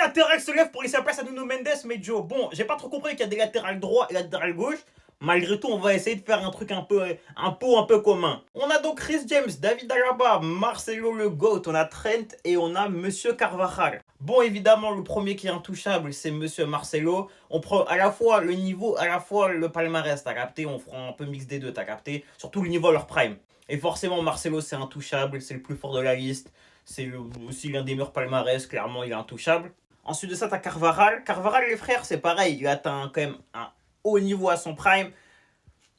latéral se lève pour laisser la place à Nuno Mendes, mais Joe, bon, j'ai pas trop compris qu'il y a des latérales droits et latérales gauche. Malgré tout, on va essayer de faire un truc un pot un peu commun. On a donc Chris James, David Alaba, Marcelo le GOAT, on a Trent et on a Monsieur Carvajal. Bon, évidemment, le premier qui est intouchable, c'est Monsieur Marcelo. On prend à la fois le niveau, à la fois le palmarès, t'as capté. On fera un peu mix des deux, t'as capté. Surtout le niveau à leur prime. Et forcément, Marcelo, c'est intouchable, c'est le plus fort de la liste. C'est aussi l'un des meilleurs palmarès, clairement, il est intouchable. Ensuite de ça, t'as Carvajal. Carvajal, les frères, c'est pareil. Il atteint quand même un haut niveau à son prime.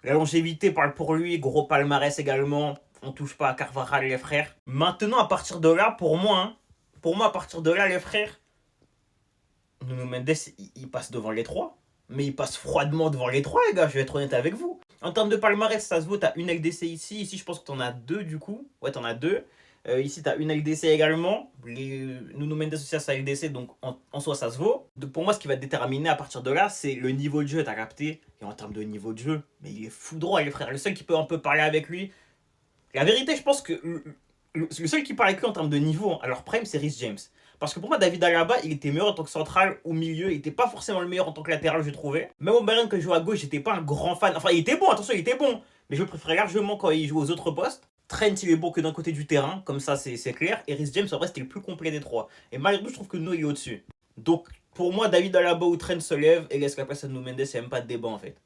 La longévité parle pour lui, gros palmarès également. On touche pas à Carvajal, les frères. Maintenant, à partir de là, pour moi, à partir de là, les frères, Nuno Mendes, il passe devant les trois. Mais il passe froidement devant les trois, les gars, je vais être honnête avec vous. En termes de palmarès, ça se vaut, t'as une LDC ici. Ici, je pense que t'en as deux, du coup. Ouais, t'en as deux. Ici, tu as une LDC également. Nuno Mendes aussi a sa LDC, donc en soi, ça se vaut. Donc, pour moi, ce qui va déterminer à partir de là, c'est le niveau de jeu, t'as capté. Et en termes de niveau de jeu, mais il est fou droit, les frères. Le seul qui peut un peu parler avec lui. La vérité, je pense que le seul qui parle avec lui en termes de niveau, à leur prime, c'est Rhys James. Parce que pour moi, David Alaba, il était meilleur en tant que central ou milieu. Il était pas forcément le meilleur en tant que latéral, je trouvais. Même au Bayern, quand il jouait à gauche, j'étais pas un grand fan. Enfin, il était bon, attention, il était bon. Mais je préférais largement quand il joue aux autres postes. Trent, il est bon que d'un côté du terrain, comme ça c'est clair. Et Rhys James, en vrai, c'était le plus complet des trois. Et malgré tout, je trouve que No, il est au-dessus. Donc, pour moi, David Alaba ou Trent se lève et laisse la place à Nuno Mendes, il n'y a même pas de débat en fait.